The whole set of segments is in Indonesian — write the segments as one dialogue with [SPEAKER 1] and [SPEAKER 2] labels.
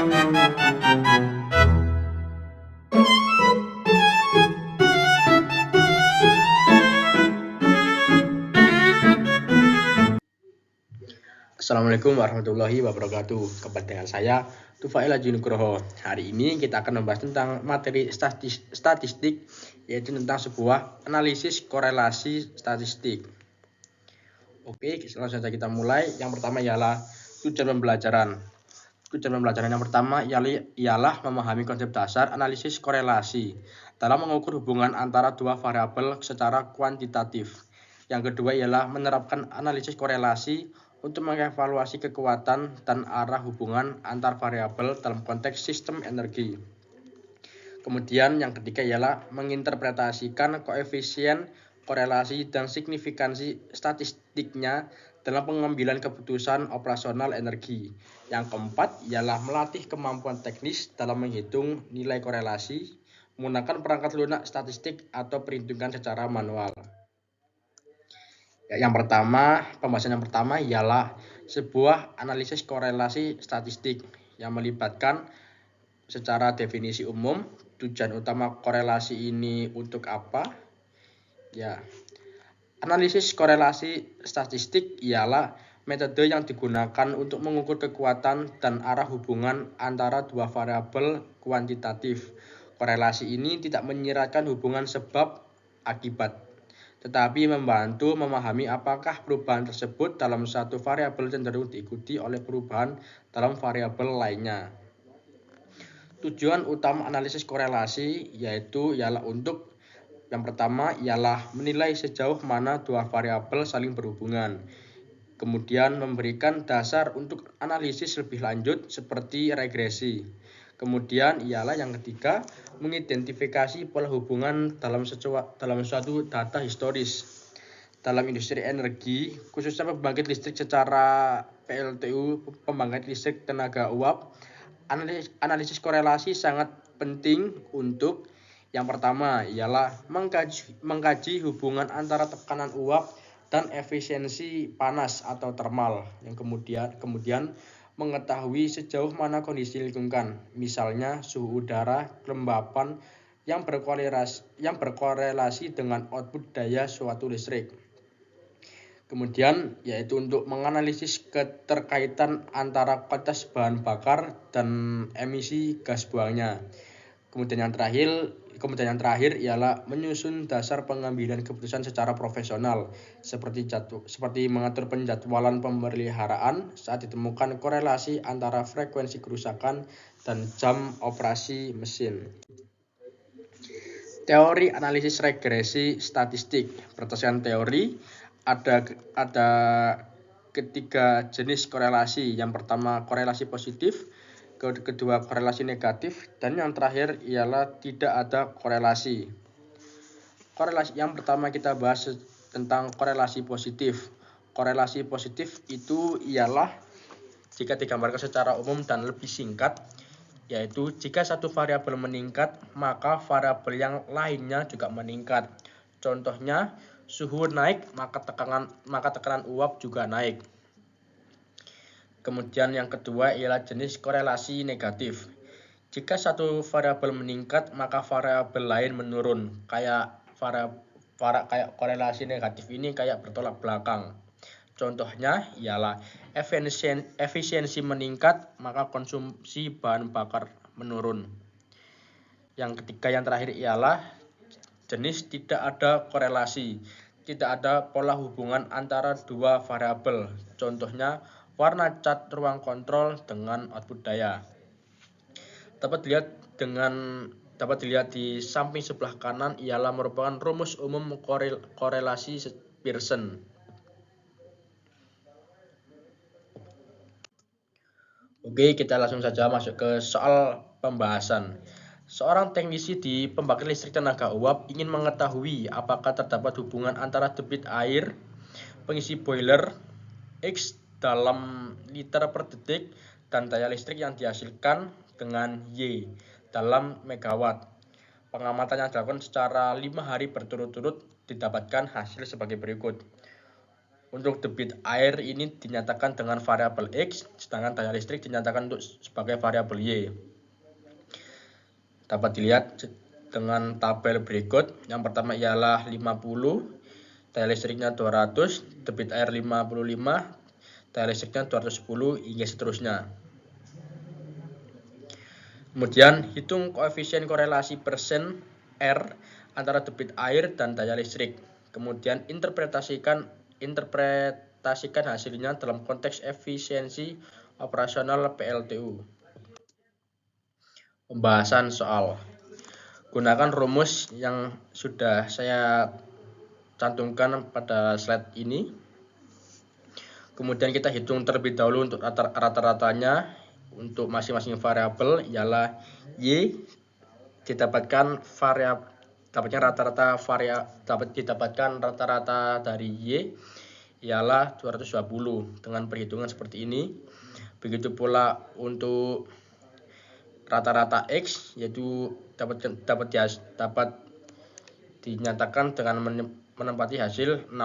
[SPEAKER 1] Assalamualaikum warahmatullahi wabarakatuh. Kembali dengan saya, Tufail Haji Nugroho. Hari ini kita akan membahas tentang materi statistik, yaitu tentang sebuah analisis korelasi statistik. Oke, langsung saja kita mulai. Yang pertama ialah tujuan pembelajaran. Tujuan pembelajaran yang pertama ialah memahami konsep dasar analisis korelasi dalam mengukur hubungan antara dua variabel secara kuantitatif. Yang kedua ialah menerapkan analisis korelasi untuk mengevaluasi kekuatan dan arah hubungan antar variabel dalam konteks sistem energi. Kemudian yang ketiga ialah menginterpretasikan koefisien, korelasi, dan signifikansi statistiknya dalam pengambilan keputusan operasional energi. Yang keempat ialah melatih kemampuan teknis dalam menghitung nilai korelasi menggunakan perangkat lunak statistik atau perhitungan secara manual. Pembahasan yang pertama ialah sebuah analisis korelasi statistik yang melibatkan secara definisi umum, tujuan utama korelasi ini untuk apa? Ya, analisis korelasi statistik ialah metode yang digunakan untuk mengukur kekuatan dan arah hubungan antara dua variabel kuantitatif. Korelasi ini tidak menyiratkan hubungan sebab akibat, tetapi membantu memahami apakah perubahan tersebut dalam satu variabel cenderung diikuti oleh perubahan dalam variabel lainnya. Tujuan utama analisis korelasi ialah untuk yang pertama ialah menilai sejauh mana dua variabel saling berhubungan. Kemudian memberikan dasar untuk analisis lebih lanjut seperti regresi. Kemudian ialah yang ketiga, mengidentifikasi pola hubungan dalam suatu data historis. Dalam industri energi, khususnya pembangkit listrik secara PLTU, pembangkit listrik tenaga uap, analisis korelasi sangat penting untuk yang pertama ialah mengkaji hubungan antara tekanan uap dan efisiensi panas atau thermal. Yang kemudian mengetahui sejauh mana kondisi lingkungan, misalnya suhu udara, kelembapan yang berkorelasi dengan output daya suatu listrik. Kemudian yaitu untuk menganalisis keterkaitan antara kuantitas bahan bakar dan emisi gas buangnya. Kemudian yang terakhir ialah menyusun dasar pengambilan keputusan secara profesional, seperti mengatur penjadwalan pemeliharaan saat ditemukan korelasi antara frekuensi kerusakan dan jam operasi mesin. Teori analisis regresi statistik. Berdasarkan teori, ada ketiga jenis korelasi. Yang pertama korelasi positif, kedua korelasi negatif, dan yang terakhir ialah tidak ada korelasi. Yang pertama kita bahas tentang korelasi positif. Korelasi positif itu ialah jika digambarkan secara umum dan lebih singkat, yaitu jika satu variabel meningkat, maka variabel yang lainnya juga meningkat. Contohnya, suhu naik, maka tekanan uap juga naik. Kemudian yang kedua ialah jenis korelasi negatif. Jika satu variabel meningkat, maka variabel lain menurun. Kayak korelasi negatif ini kayak bertolak belakang. Contohnya ialah efisiensi meningkat, maka konsumsi bahan bakar menurun. Yang ketiga yang terakhir ialah jenis tidak ada korelasi. Tidak ada pola hubungan antara dua variabel. Contohnya warna cat ruang kontrol dengan output daya. Dapat dilihat di samping sebelah kanan ialah merupakan rumus umum korelasi Pearson. Oke, kita langsung saja masuk ke soal pembahasan. Seorang teknisi di pembangkit listrik tenaga uap ingin mengetahui apakah terdapat hubungan antara debit air pengisi boiler X dalam liter per detik dan daya listrik yang dihasilkan dengan Y dalam megawatt. Pengamatan yang dilakukan secara 5 hari berturut-turut didapatkan hasil sebagai berikut. Untuk debit air ini dinyatakan dengan variabel X, sedangkan daya listrik dinyatakan sebagai variabel Y. Dapat dilihat dengan tabel berikut. Yang pertama ialah 50, daya listriknya 200, debit air 55, daya listriknya 210, hingga seterusnya. Kemudian hitung koefisien korelasi persen R antara debit air dan daya listrik. Kemudian interpretasikan hasilnya dalam konteks efisiensi operasional PLTU. Pembahasan soal. Gunakan rumus yang sudah saya cantumkan pada slide ini. Kemudian kita hitung terlebih dahulu untuk rata-ratanya. Untuk masing-masing variabel ialah Y didapatkan rata-rata dari Y ialah 220 dengan perhitungan seperti ini. Begitu pula untuk rata-rata X, yaitu dapat dinyatakan dengan menempati hasil 60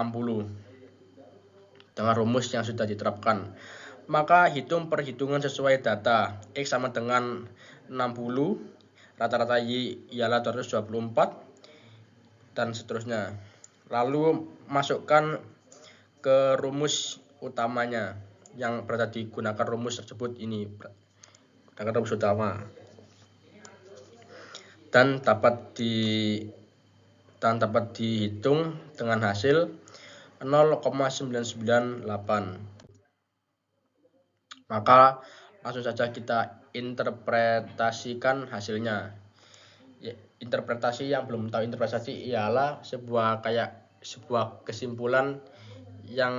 [SPEAKER 1] dengan rumus yang sudah diterapkan. Maka hitung perhitungan sesuai data. X sama dengan 60, rata-rata Y ialah 224, dan seterusnya. Lalu masukkan ke rumus utamanya yang berada digunakan rumus tersebut ini. Gunakan rumus utama. Dan dapat dihitung dengan hasil 0,998. Maka langsung saja kita interpretasikan hasilnya. Interpretasi yang belum tahu interpretasi ialah sebuah kesimpulan yang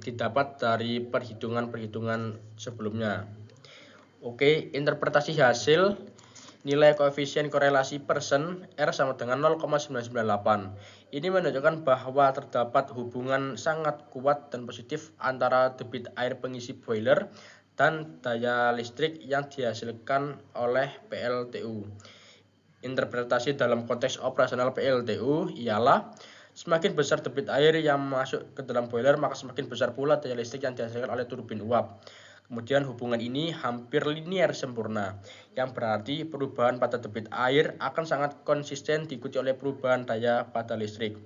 [SPEAKER 1] didapat dari perhitungan sebelumnya. Oke, interpretasi hasil nilai koefisien korelasi persen R sama dengan 0,998. Ini menunjukkan bahwa terdapat hubungan sangat kuat dan positif antara debit air pengisi boiler dan daya listrik yang dihasilkan oleh PLTU. Interpretasi dalam konteks operasional PLTU ialah semakin besar debit air yang masuk ke dalam boiler, maka semakin besar pula daya listrik yang dihasilkan oleh turbin uap. Kemudian hubungan ini hampir linear sempurna, yang berarti perubahan pada debit air akan sangat konsisten diikuti oleh perubahan daya pada listrik.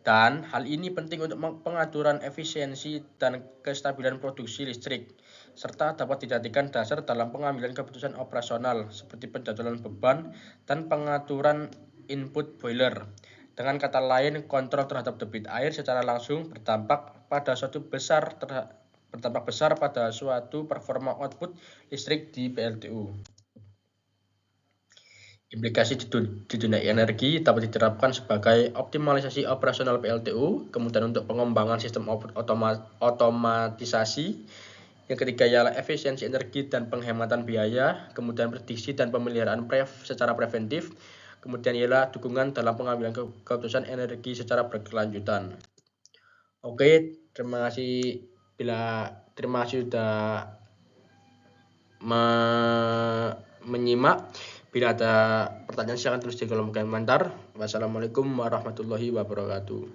[SPEAKER 1] Dan hal ini penting untuk pengaturan efisiensi dan kestabilan produksi listrik, serta dapat dijadikan dasar dalam pengambilan keputusan operasional seperti penjadwalan beban dan pengaturan input boiler. Dengan kata lain, kontrol terhadap debit air secara langsung berdampak besar pada suatu performa output listrik di PLTU. Implikasi di dunia energi dapat diterapkan sebagai optimalisasi operasional PLTU, kemudian untuk pengembangan sistem otomatisasi. Yang ketiga ialah efisiensi energi dan penghematan biaya, kemudian prediksi dan pemeliharaan secara preventif, kemudian ialah dukungan dalam pengambilan keputusan energi secara berkelanjutan. Oke, terima kasih sudah menyimak. Bila ada pertanyaan silakan tulis di kolom komentar. Wassalamualaikum warahmatullahi wabarakatuh.